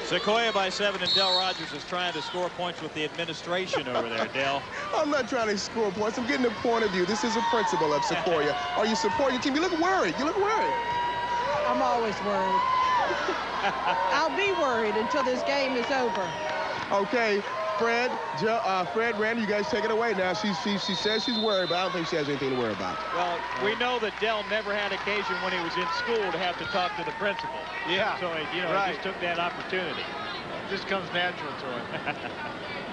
Sequoyah by 7, and Del Rogers is trying to score points with the administration over there, Del. I'm not trying to score points. I'm getting a point of view. This is a principle of Sequoyah. Are you supporting your team? You look worried. You look worried. I'm always worried. I'll be worried until this game is over. Okay, Fred, Randy, you guys take it away now. She says she's worried, but I don't think she has anything to worry about. Well, we know that Del never had occasion when he was in school to have to talk to the principal. Yeah. So, he just took that opportunity. It just comes natural to him.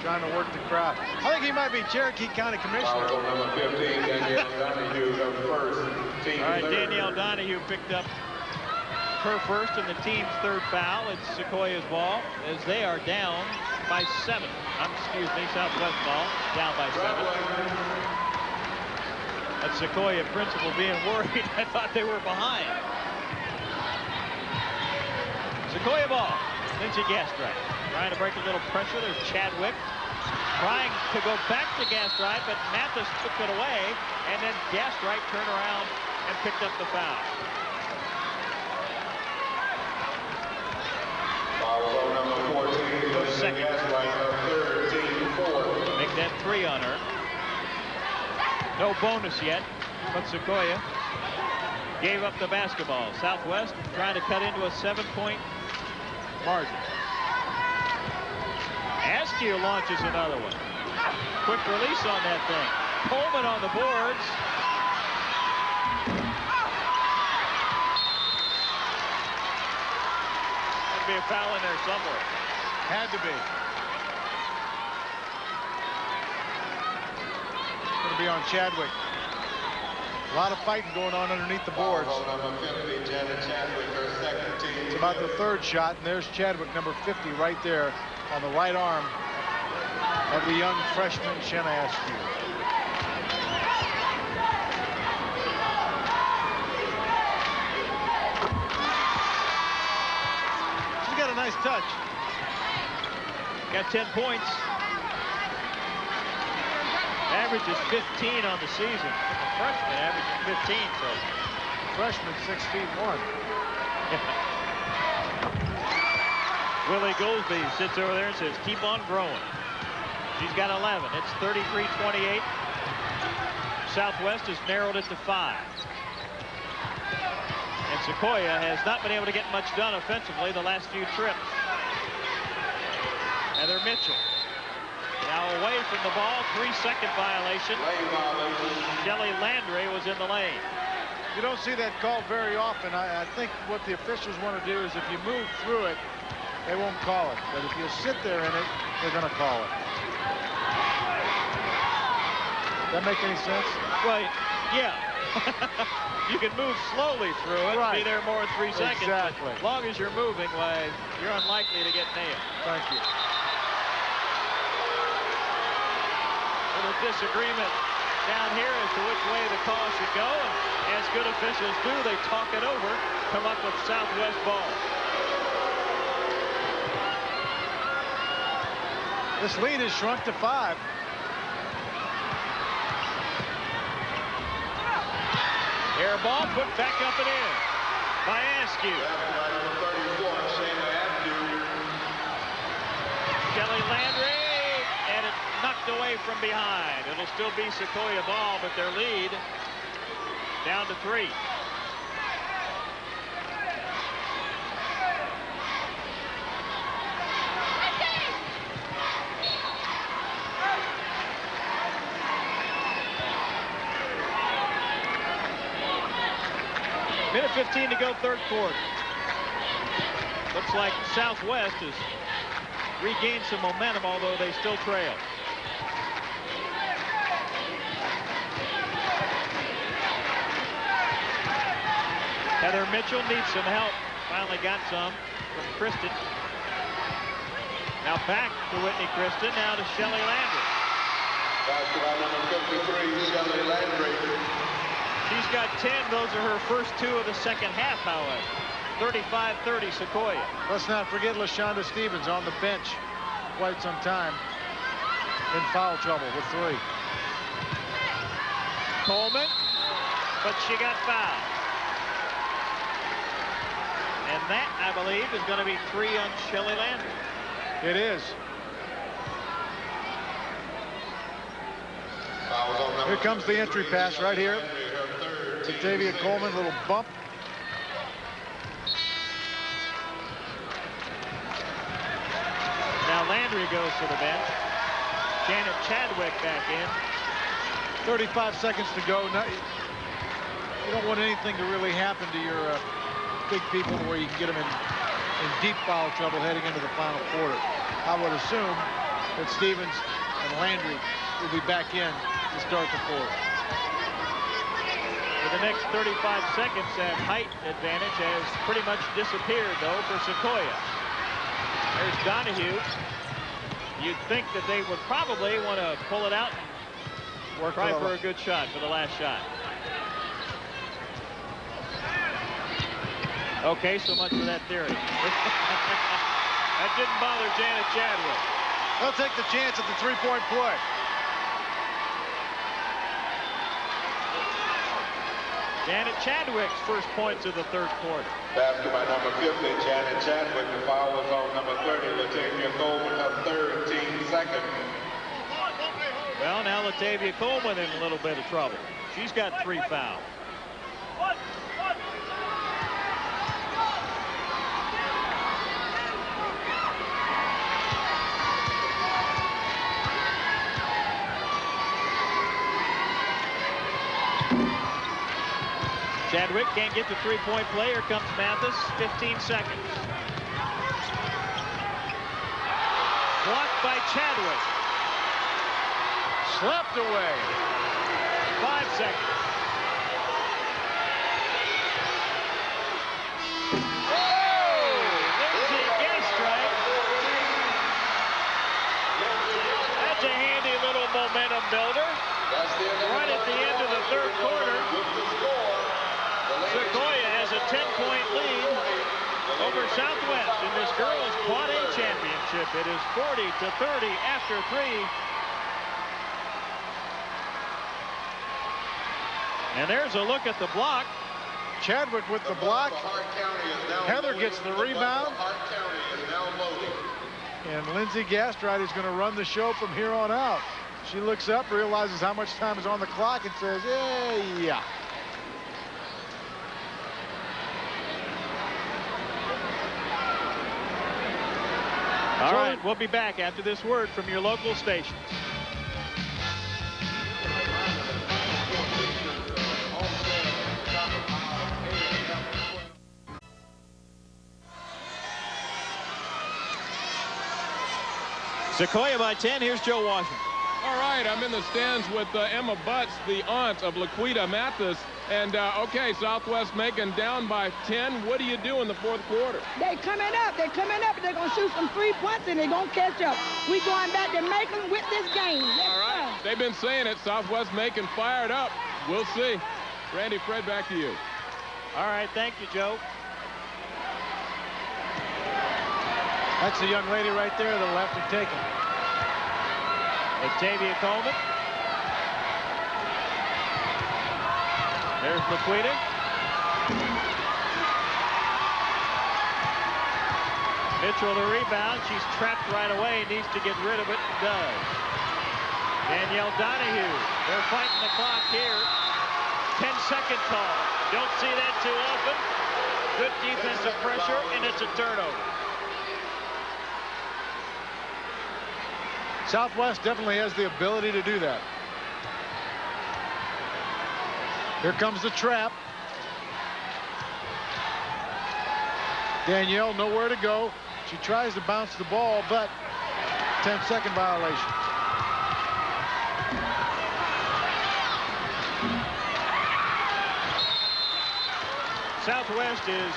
Trying to work the crowd. I think he might be Cherokee County Commissioner. Number 15, Danielle Donahue, the first. All right, Danielle Donahue picked up her first and the team's third foul. It's Sequoyah's ball as they are down by 7. Southwest ball down by 7. That's Sequoyah principal being worried. I thought they were behind. Sequoyah ball. Lindsey Gastright trying to break a little pressure. There's Chadwick trying to go back to Gastright, but Mathis took it away, and then Gastright turned around and picked up the foul. Foul number 14, second. Gastright, 13-4. Make that 3 on her. No bonus yet, but Sequoyah gave up the basketball. Southwest trying to cut into a 7-point margin. Askew launches another one. Quick release on that thing. Coleman on the boards. There'd be a foul in there somewhere. Had to be. Going to be on Chadwick. A lot of fighting going on underneath the boards. It's about the third shot, and there's Chadwick, number 50, right there on the right arm of the young freshman Shenna Askew. She's got a nice touch. Got 10 points. Averages 15 on the season. A freshman averaging 15, so. Freshman 6'1". Willie Goolsby sits over there and says, keep on growing. She's got 11. It's 33-28. Southwest has narrowed it to 5. And Sequoyah has not been able to get much done offensively the last few trips. Heather Mitchell now away from the ball. 3-second violation. Shelly Landry was in the lane. You don't see that called very often. I think what the officials want to do is if you move through it, they won't call it. But if you sit there in it, they're going to call it. Does that make any sense? Well, yeah. You can move slowly through it, right. Be there more than 3 seconds. Exactly. As long as you're moving, why, you're unlikely to get nailed. Thank you. Little disagreement down here as to which way the call should go. And as good officials do, they talk it over, come up with Southwest ball. This lead has shrunk to 5. Air ball put back up and in by Askew. Shelly Landry, and it knocked away from behind. It'll still be Sequoyah ball, but their lead down to 3. Minute 15 to go, third quarter. Looks like Southwest has regained some momentum, although they still trail. Heather Mitchell needs some help. Finally got some from Kristen. Now back to Whitney Kristen, now to Shelly Landry. Basketball number 53, Shelly Landry. She's got 10. Those are her first 2 of the second half, however. 35-30 Sequoyah. Let's not forget LaShonda Stevens on the bench quite some time in foul trouble with 3. Coleman, but she got fouled. And that, I believe, is going to be 3 on Shelly Landry. It is. Here comes the entry pass right here. Octavia Coleman, little bump. Now Landry goes to the bench. Janet Chadwick back in. 35 seconds to go. Now, you don't want anything to really happen to your big people where you can get them in deep foul trouble heading into the final quarter. I would assume that Stevens and Landry will be back in to start the fourth. For the next 35 seconds, that height advantage has pretty much disappeared, though, for Sequoyah. There's Donahue. You'd think that they would probably want to pull it out and try for a good shot for the last shot. Okay, so much for that theory. That didn't bother Janet Chadwick. They'll take the chance at the three-point play. Janet Chadwick's first points of the third quarter. Basket by number 50, Janet Chadwick. The foul was on number 30, Latavia Coleman, her third, team second. Well, now Latavia Coleman in a little bit of trouble. She's got 3 fouls. Chadwick can't get the three-point play. Here comes Mathis. 15 seconds. Blocked by Chadwick. Slapped away. 5 seconds. Oh! Lindsay Gastrite. That's a handy little momentum builder. Right at the end of the third quarter. Sequoyah has a 10-point lead over Southwest in this girls' Quad A championship. It is 40-30 after 3. And there's a look at the block. Chadwick with the block. Heather gets the rebound. And Lindsay Gastrite is going to run the show from here on out. She looks up, realizes how much time is on the clock, and says, yeah. All right, we'll be back after this word from your local stations. Sequoyah by 10. Here's Joe Washington. All right, I'm in the stands with Emma Butts, the aunt of Laquita Mathis. And, okay, Southwest Macon down by 10. What do you do in the fourth quarter? They're coming up. They're coming up. They're going to shoot some 3 points, and they're going to catch up. We going back to Macon with this game. All right. They've been saying it. Southwest Macon fired up. We'll see. Randy, Fred, back to you. All right, thank you, Joe. That's the young lady right there that'll have to take it. Octavia Coleman. There's Laquita. Mitchell the rebound. She's trapped right away. Needs to get rid of it. Does. Danielle Donahue. They're fighting the clock here. 10-second call. Don't see that too often. Good defensive pressure, and it's a turnover. Southwest definitely has the ability to do that. Here comes the trap. Danielle nowhere to go. She tries to bounce the ball, but 10-second violation. Southwest is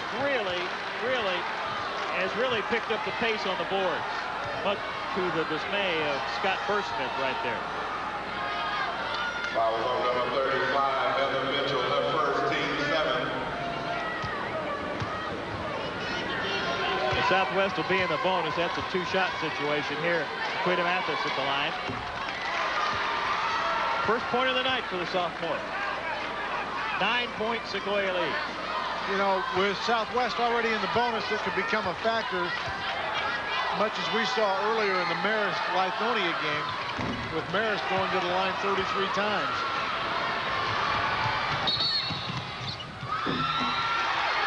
has really picked up the pace on the boards, much to the dismay of Scott Bursmith right there. Foul on number 35, Heather Mitchell, her first, team 7. The Southwest will be in the bonus. That's a 2-shot situation here. Laquita Mathis at the line. First point of the night for the sophomore. 9-point Sequoyah lead. you know, with Southwest already in the bonus, this could become a factor, much as we saw earlier in the Marist-Lithonia game, with Marist going to the line 33 times.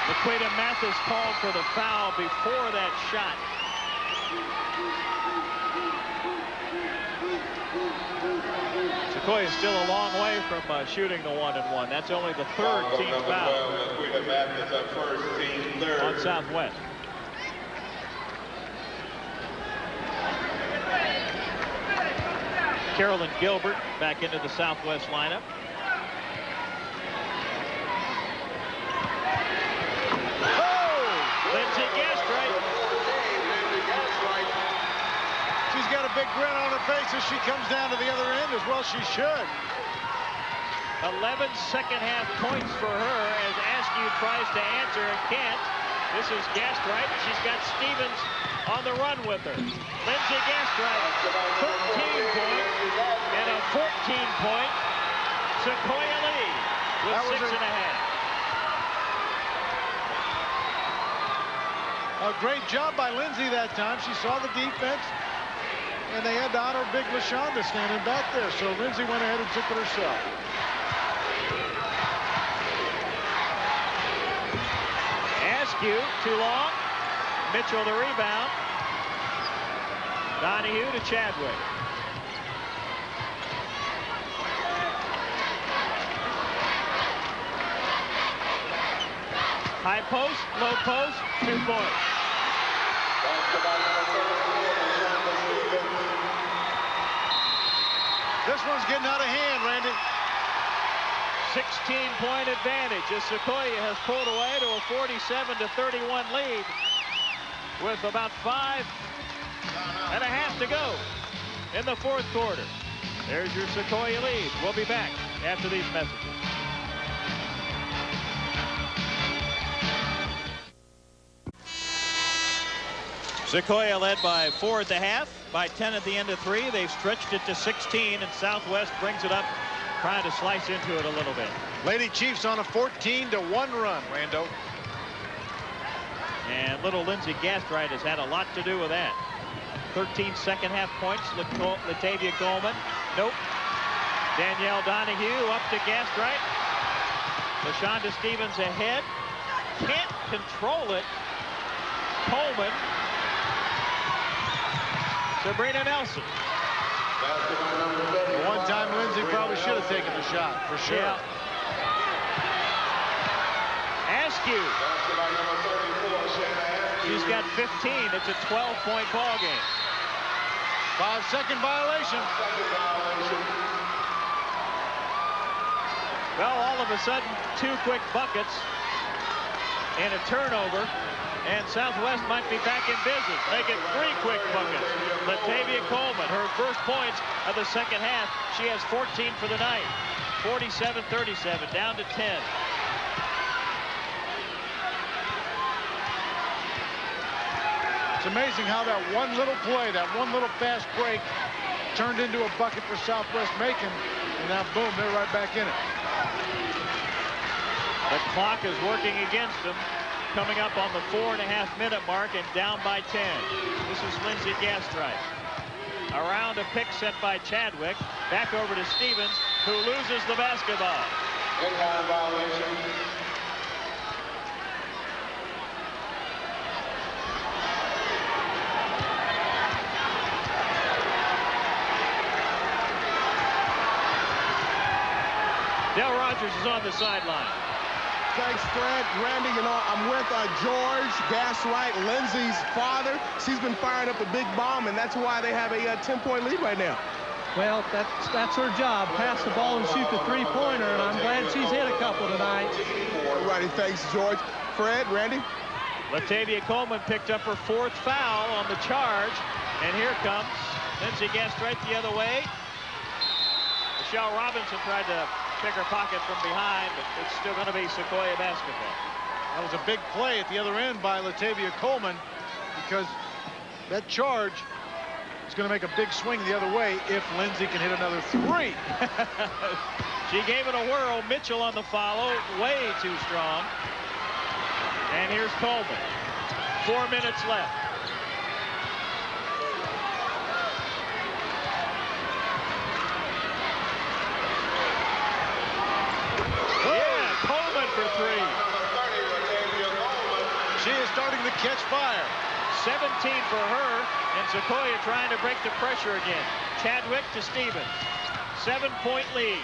Laquita Mathis called for the foul before that shot. Sequoyah is still a long way from shooting the 1-and-1. That's only the third team foul on Southwest. Carolyn Gilbert back into the Southwest lineup. Lindsay Gastright. She's got a big grin on her face as she comes down to the other end, as well she should. 11 second-half points for her as Askew tries to answer and can't. This is Gastright. She's got Stevens on the run with her. Lindsay Gastright, 13 points and a 14-point Sequoyah lead with 6.5. A great job by Lindsay that time. She saw the defense, and they had to honor big LaShonda standing back there. So Lindsay went ahead and took it herself. Askew, too long. Mitchell the rebound. Donahue to Chadwick. High post, low post, 2 points. This one's getting out of hand, Randy. 16-point advantage as Sequoyah has pulled away to a 47-31 lead with about 5.5 to go in the fourth quarter. There's your Sequoyah lead. We'll be back after these messages. Sequoyah led by 4 at the half, by 10 at the end of 3. They've stretched it to 16, and Southwest brings it up, trying to slice into it a little bit. Lady Chiefs on a 14-1 run, Rando. And little Lindsay Gastright has had a lot to do with that. 13 second-half points. Latavia Coleman. Nope. Danielle Donahue up to Gastright. LaShonda Stevens ahead. Can't control it. Coleman. Sabrina Nelson. One time Lindsay probably should have taken the shot, for sure. Yeah. Askew. She's got 15. It's a 12-point ball game. 5-second violation. Well, all of a sudden, 2 quick buckets and a turnover, and Southwest might be back in business. They get 3 quick buckets. Latavia Coleman, her first points of the second half. She has 14 for the night. 47-37, down to 10. It's amazing how that one little play, that one little fast break, turned into a bucket for Southwest Macon, and now boom, they're right back in it. The clock is working against them, coming up on the 4.5-minute mark and down by 10. This is Lindsay Gastright. Around a pick sent by Chadwick, back over to Stevens, who loses the basketball. In-line violation. Del Rogers is on the sideline. Thanks, Fred. Randy, you know, I'm with George Gastright, Lindsay's father. She's been firing up a big bomb, and that's why they have a 10-point lead right now. Well, that's her job. Pass the ball and shoot the three-pointer, and I'm glad she's hit a couple tonight. All righty, thanks, George. Fred, Randy? Latavia Coleman picked up her 4th foul on the charge, and here comes Lindsay Gastright the other way. Michelle Robinson tried to pick her pocket from behind, but it's still going to be Sequoyah basketball. That was a big play at the other end by Latavia Coleman, because that charge is going to make a big swing the other way if Lindsay can hit another 3. She gave it a whirl. Mitchell on the follow, way too strong. And here's Coleman. 4 minutes left. Yeah, Coleman for 3. She is starting to catch fire. 17 for her, and Sequoyah trying to break the pressure again. Chadwick to Stevens. 7-point lead.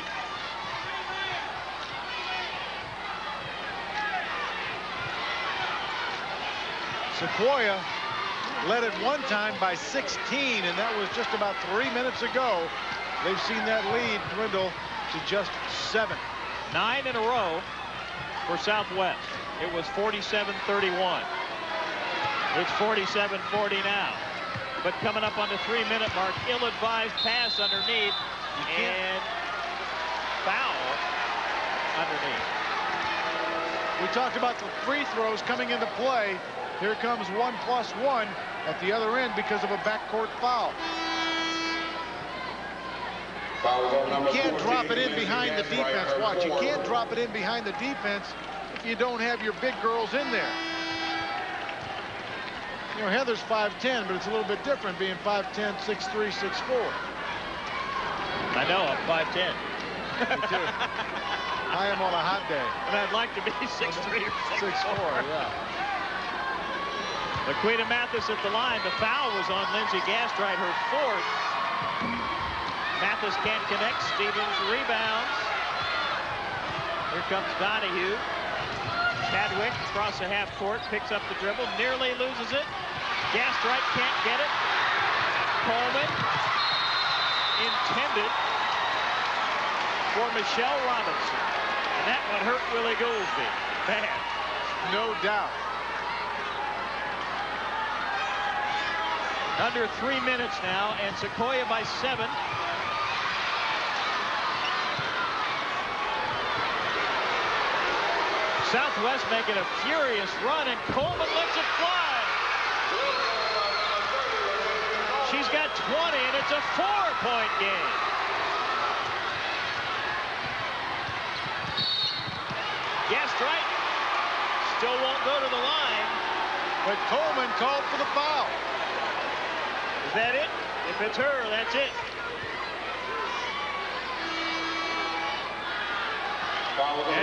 Sequoyah led at one time by 16, and that was just about 3 minutes ago. They've seen that lead dwindle to just 7. 9 in a row for Southwest. It was 47-31. It's 47-40 now. But coming up on the 3-minute mark, ill-advised pass underneath and foul underneath. We talked about the free throws coming into play. Here comes 1+1 at the other end because of a backcourt foul. You can't drop it in behind the defense. Watch, you can't drop it in behind the defense if you don't have your big girls in there. You know, Heather's 5'10", but it's a little bit different being 5'10", 6'3", 6'4". I know, I'm 5'10". Me too. I am on a hot day. And I'd like to be 6'3" or 6'4", yeah. Laquita Mathis at the line. The foul was on Lindsey Gastrite, her 4th. Mathis can't connect. Stevens rebounds. Here comes Donahue. Chadwick across the half court, picks up the dribble, nearly loses it. Gastrite can't get it. Coleman intended for Michelle Robinson. And that one hurt Willie Goolsby. Bad. No doubt. Under 3 minutes now, and Sequoyah by 7. Southwest making a furious run, and Coleman lets it fly. She's got 20, and it's a 4-point game. Gastrite still won't go to the line. But Coleman called for the foul. Is that it? If it's her, that's it.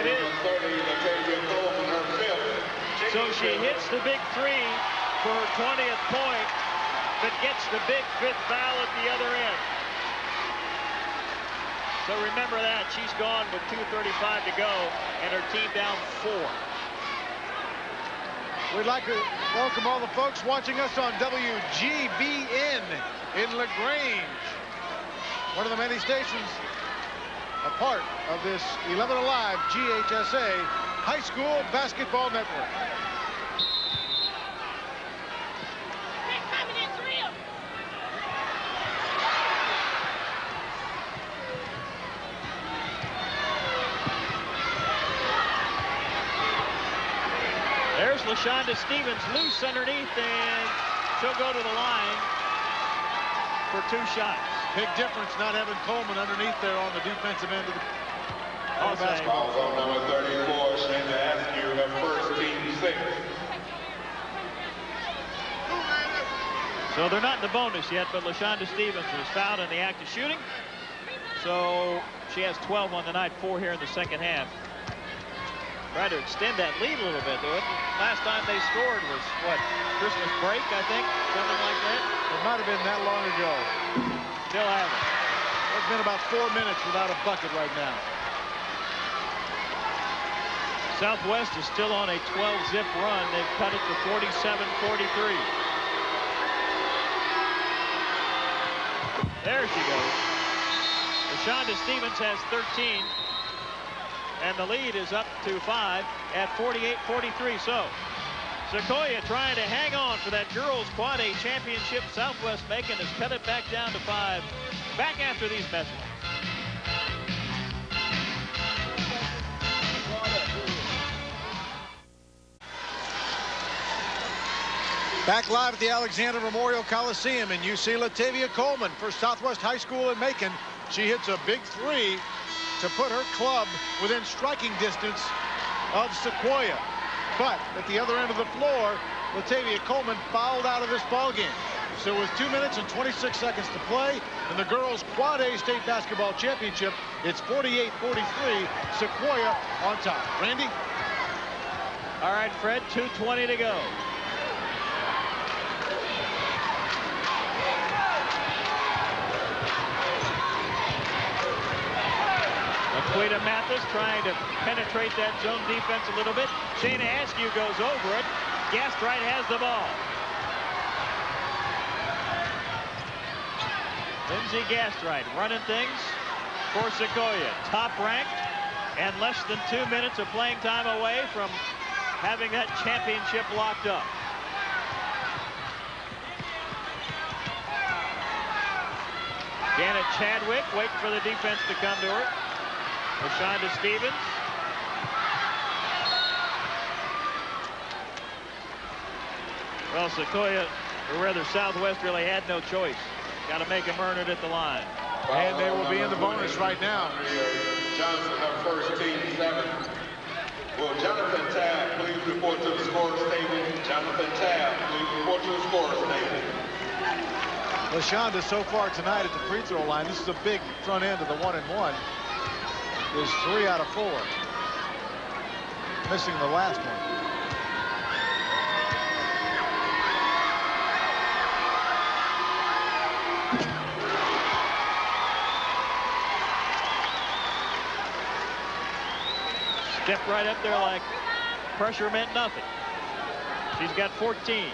It is. So she hits the big 3 for her 20th point, but gets the big 5th foul at the other end. So remember that. She's gone with 2:35 to go, and her team down 4. We'd like to welcome all the folks watching us on WGBN in LaGrange. One of the many stations a part of this 11 Alive GHSA High School Basketball Network. There's LaShonda Stevens loose underneath, and she'll go to the line for 2 shots. Big difference not having Coleman underneath there on the defensive end of the Foul basketball. on number 34, Shanda Askew, her first team 6. So they're not in the bonus yet, but LaShonda Stevens was fouled in the act of shooting. So she has 12 on the night, 4 here in the second half. Try to extend that lead a little bit, though. Last time they scored was, what, Christmas break, I think? Something like that? It might have been that long ago. Still haven't. It's been about 4 minutes without a bucket right now. Southwest is still on a 12-zip run. They've cut it to 47-43. There she goes. LaShonda Stevens has 13. And the lead is up to 5 at 48-43. So Sequoyah trying to hang on for that girls quad A championship. Southwest Macon has cut it back down to 5. Back after these messages. Back live at the Alexander Memorial Coliseum, and you see Latavia Coleman for Southwest High School in Macon. She hits a big 3 to put her club within striking distance of Sequoyah. But at the other end of the floor, Latavia Coleman fouled out of this ball game. So with 2 minutes and 26 seconds to play in the girls' Quad A State Basketball Championship, it's 48-43, Sequoyah on top. Randy? All right, Fred, 2:20 to go. Laquita Mathis trying to penetrate that zone defense a little bit. Shayna Askew goes over it. Gastright has the ball. Lindsey Gastright running things for Sequoyah. Top ranked and less than 2 minutes of playing time away from having that championship locked up. Janet Chadwick waiting for the defense to come to her. LaShonda Stevens. Well, Sequoyah, or rather Southwest, really had no choice. Got to make them earn it at the line. And they will be in the bonus right now. Johnson, her first team, 7. Will Jonathan Tabb please report to the scorer's table? Jonathan Tabb, please report to the scorer's table. LaShonda so far tonight at the free throw line. This is a big front end of the 1-and-1. Is 3 out of 4. Missing the last one. Stepped right up there like pressure meant nothing. She's got 14.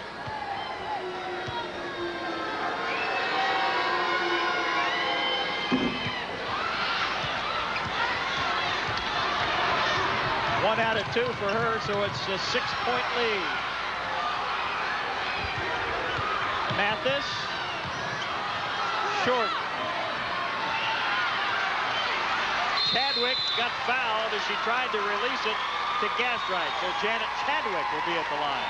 One out of 2 for her, so it's a 6-point lead. Mathis. Short. Chadwick got fouled as she tried to release it to Gastright. So Janet Chadwick will be at the line.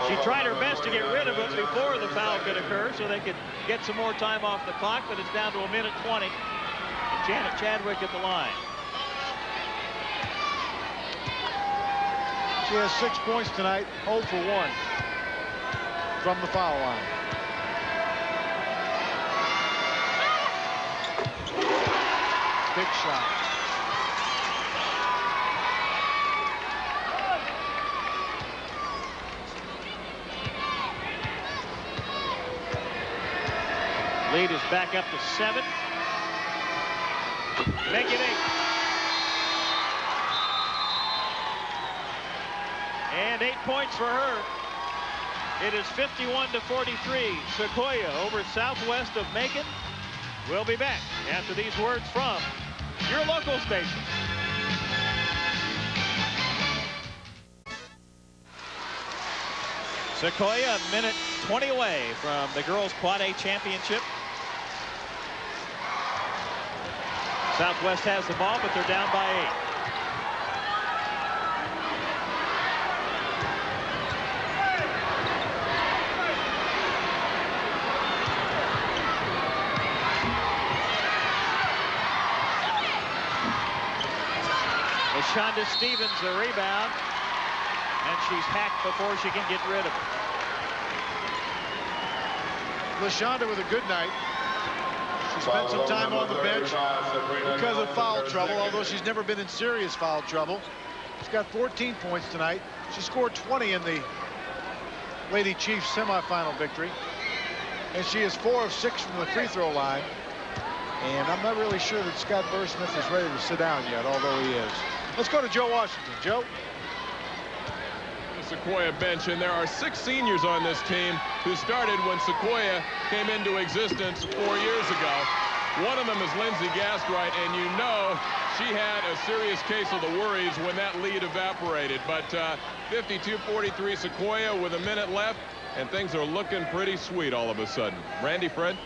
She tried her best to get rid of it before the foul could occur so they could get some more time off the clock, but it's down to 1:20. And Janet Chadwick at the line. She has 6 points tonight, 0 for 1 from the foul line. Big shot. Lead is back up to 7. Make it 8. And 8 points for her. It is 51-43. Sequoyah over Southwest of Macon. We'll be back after these words from your local station. Sequoyah, a minute 20 away from the girls' Quad A championship. Southwest has the ball, but they're down by 8. LaShonda Stevens, the rebound, and she's hacked before she can get rid of it. LaShonda with a good night. She spent some time on the bench because of foul trouble, although she's never been in serious foul trouble. She's got 14 points tonight. She scored 20 in the Lady Chiefs semifinal victory. And she is 4 of 6 from the free throw line. And I'm not really sure that Scott Burr-Smith is ready to sit down yet, although he is. Let's go to Joe Washington. Joe? The Sequoyah bench, and there are 6 seniors on this team who started when Sequoyah came into existence 4 years ago. One of them is Lindsey Gastright, and you know she had a serious case of the worries when that lead evaporated. But 52-43 Sequoyah with a minute left, and things are looking pretty sweet all of a sudden. Randy, Fred?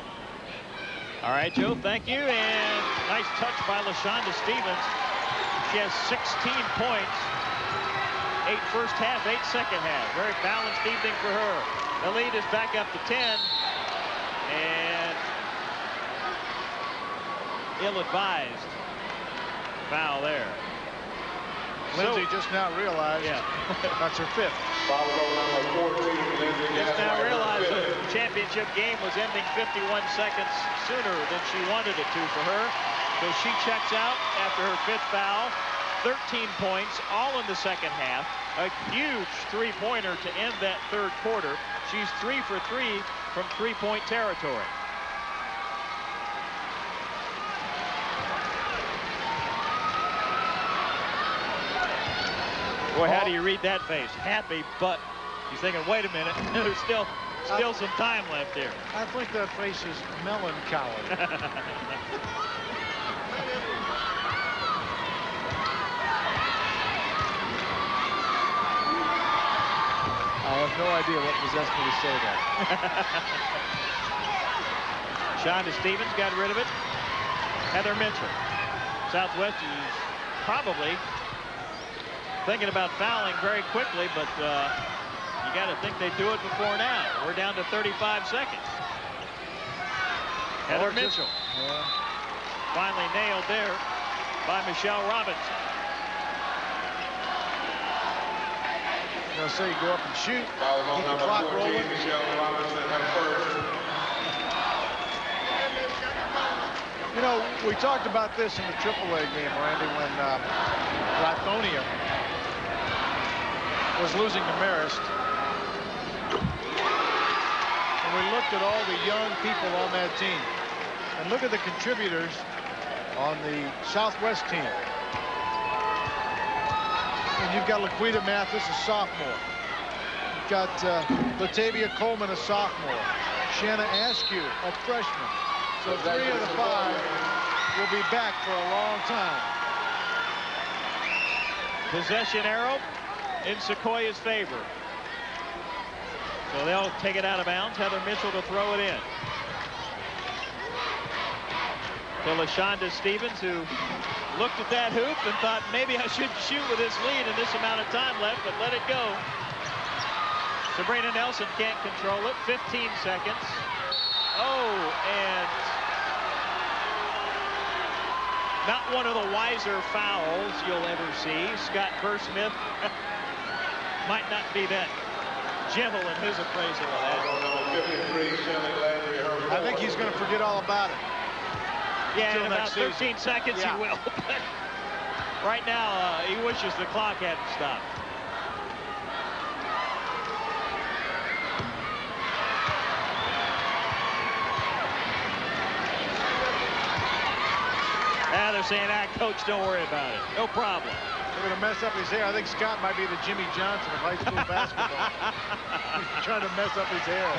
All right, Joe, thank you. And nice touch by LaShonda Stevens. She has 16 points. 8 first half, 8 second half. Very balanced evening for her. The lead is back up to 10. And ill-advised foul there. Lindsay just now realized that's her 5th. Just now realized the championship game was ending 51 seconds sooner than she wanted it to for her. So she checks out after her 5th foul. 13 points, all in the second half. A huge three-pointer to end that 3rd quarter. She's 3 for 3 from three-point territory. Boy, how do you read that face? Happy, but he's thinking, wait a minute, there's still some time left here. I think that face is melancholy. I have no idea what possessed me to say that. Shonda Stevens got rid of it. Heather Mitchell. Southwest is probably thinking about fouling very quickly, but you got to think they do it before now. We're down to 35 seconds. Heather Mitchell. Finally nailed there by Michelle Robinson. I'll say you go up and shoot, keep the clock rolling. You know, we talked about this in the AAA game, Randy, when Lithonia was losing to Marist. And we looked at all the young people on that team. And look at the contributors on the Southwest team. And you've got Laquita Mathis, a sophomore. You've got Latavia Coleman, a sophomore. Shanna Askew, a freshman. So 3 of the 5 will be back for a long time. Possession arrow in Sequoiah's favor. So they'll take it out of bounds. Heather Mitchell to throw it in. To LaShonda Stevens, who looked at that hoop and thought maybe I should shoot with this lead and this amount of time left, but let it go. Sabrina Nelson can't control it. 15 seconds. Oh, and not one of the wiser fouls you'll ever see. Scott Burr-Smith might not be that gentle in his appraisal of that. I think he's going to forget all about it. Yeah, in about 13 seconds he will. But right now, he wishes the clock hadn't stopped. Now they're saying, coach, don't worry about it. No problem. They're going to mess up his hair. I think Scott might be the Jimmy Johnson of high school basketball. He's trying to mess up his hair.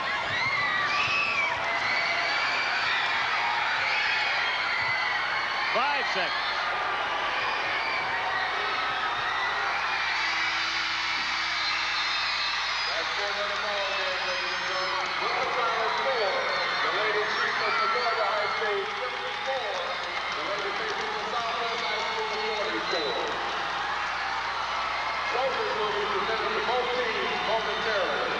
Five seconds. That's the end of the ball game, ladies and gentlemen. With the final score, the Lady Chiefs of Sequoyah High School 54, the Lady Chiefs of Southwest High School 44. Trophies will be presented to both teams momentarily.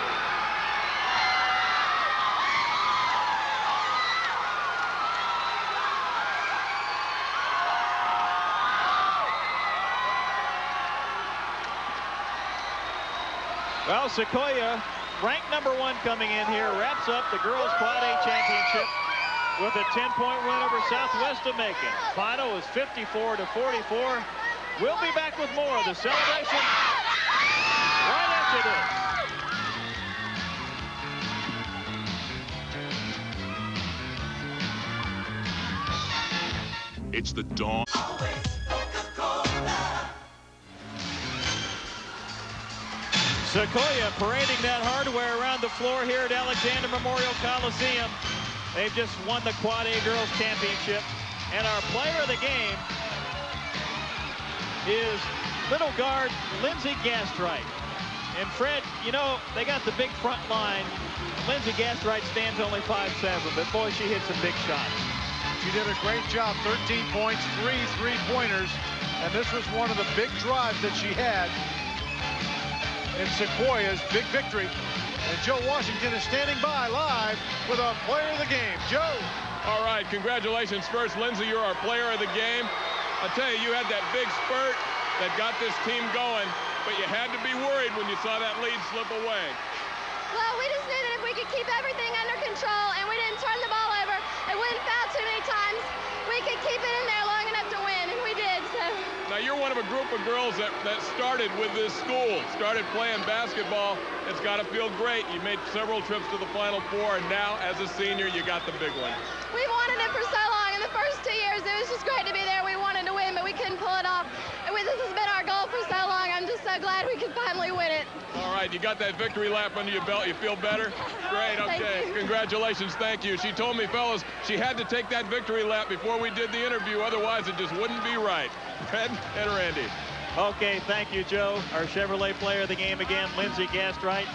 Well, Sequoyah, ranked #1 coming in here, wraps up the girls Quad A championship with a 10-point win over Southwest of Macon. Final is 54-44. We'll be back with more of the celebration right after this. It's the dawn. Sequoyah parading that hardware around the floor here at Alexander Memorial Coliseum. They've just won the Quad A Girls Championship. And our player of the game is middle guard Lindsay Gastrite. And Fred, you know, they got the big front line. Lindsay Gastrite stands only 5'7", but boy, she hits some big shots. She did a great job. 13 points, 3 3-pointers. And this was one of the big drives that she had in Sequoiah's big victory. And Joe Washington is standing by live with our player of the game. Joe. All right, congratulations first, Lindsay. You're our player of the game. I'll tell you, you had that big spurt that got this team going, but you had to be worried when you saw that lead slip away. Well, we just knew that if we could keep everything under control and we didn't turn the ball over and wouldn't foul too many times, we could keep it in there long enough to win, and we did. So. Now, you're one of a group of girls that started with this school, started playing basketball. It's got to feel great. You made several trips to the Final Four, and now, as a senior, you got the big one. We wanted it for so long. In the first 2 years, it was just great to be there. We wanted to win, but we couldn't pull it off. And this has been our goal for so long. I'm just so glad we could finally win it. All right, you got that victory lap under your belt. You feel better? Great, okay. Congratulations, thank you. She told me, fellas, she had to take that victory lap before we did the interview. Otherwise, it just wouldn't be right. Fred and Randy. Okay, thank you, Joe. Our Chevrolet player of the game again, Lindsey Gastright.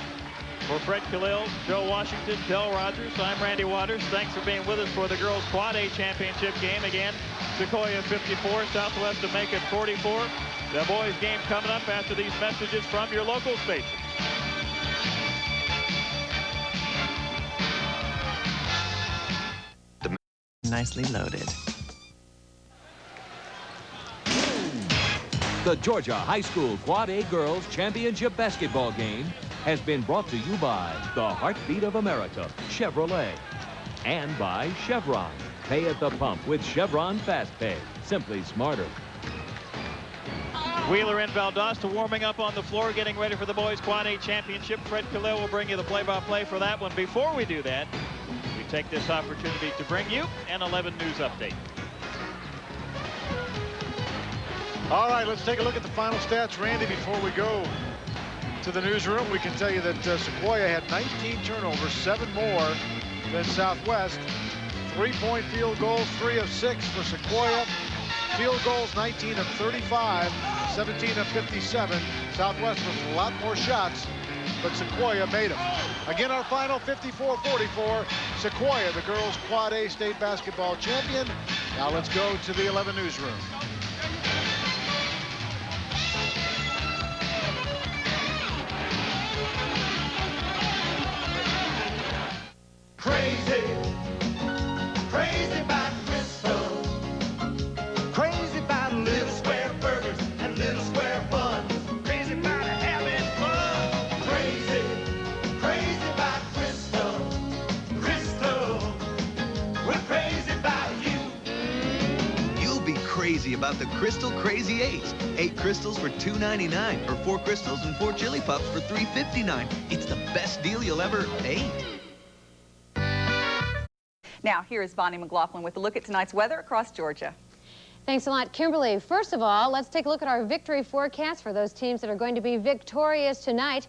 For Fred Khalil, Joe Washington, Del Rogers, I'm Randy Waters. Thanks for being with us for the girls Quad A championship game. Again, Sequoyah 54, Southwest of Macon 44. The boys game coming up after these messages from your local station. Nicely loaded. The Georgia High School Quad A Girls Championship Basketball game has been brought to you by the Heartbeat of America, Chevrolet, and by Chevron. Pay at the pump with Chevron Fast Pay. Simply smarter. Wheeler and Valdosta warming up on the floor, getting ready for the boys Quad A championship. Fred Khalil will bring you the play-by-play for that one. Before we do that, we take this opportunity to bring you an 11 News update. All right, let's take a look at the final stats, Randy, before we go to the newsroom. We can tell you that Sequoyah had 19 turnovers, 7 more than Southwest. 3-point field goals, 3 of 6 for Sequoyah. Field goals, 19 of 35, 17 of 57. Southwest with a lot more shots, but Sequoyah made them. Again, our final 54-44. Sequoyah, the girls' Quad A state basketball champion. Now let's go to the 11 newsroom. Crazy, crazy about Crystal. Crazy about little square burgers and little square buns. Crazy about having fun. Crazy, crazy about Crystal. Crystal, we're crazy about you. You'll be crazy about the Crystal Crazy 8. 8 crystals for $2.99, or 4 crystals and 4 chili pups for $3.59. It's the best deal you'll ever eat. Now, here is Bonnie McLaughlin with a look at tonight's weather across Georgia. Thanks a lot, Kimberly. First of all, let's take a look at our victory forecast for those teams that are going to be victorious tonight.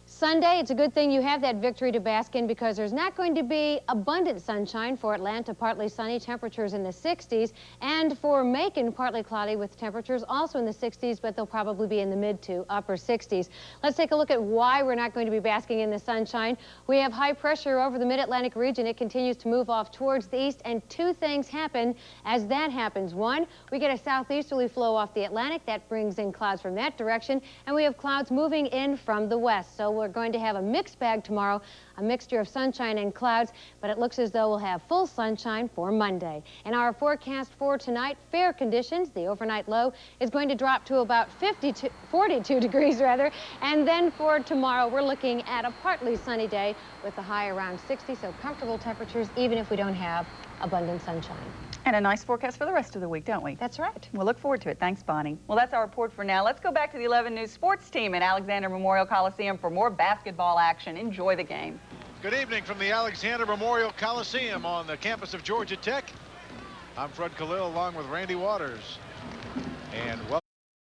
Sunday, it's a good thing you have that victory to bask in because there's not going to be abundant sunshine. For Atlanta, partly sunny, temperatures in the 60s. And for Macon, partly cloudy with temperatures also in the 60s, but they'll probably be in the mid to upper 60s. Let's take a look at why we're not going to be basking in the sunshine. We have high pressure over the mid-Atlantic region. It continues to move off towards the east, and 2 things happen as that happens. 1, we get a southeasterly flow off the Atlantic. That brings in clouds from that direction, and we have clouds moving in from the west. So we're going to have a mixed bag tomorrow, a mixture of sunshine and clouds, but it looks as though we'll have full sunshine for Monday. In our forecast for tonight, fair conditions. The overnight low is going to drop to about 42 degrees rather, and then for tomorrow we're looking at a partly sunny day with the high around 60, so comfortable temperatures even if we don't have abundant sunshine. And a nice forecast for the rest of the week, don't we? That's right. We'll look forward to it. Thanks, Bonnie. Well, that's our report for now. Let's go back to the 11 News sports team at Alexander Memorial Coliseum for more basketball action. Enjoy the game. Good evening from the Alexander Memorial Coliseum on the campus of Georgia Tech. I'm Fred Khalil along with Randy Waters. And welcome.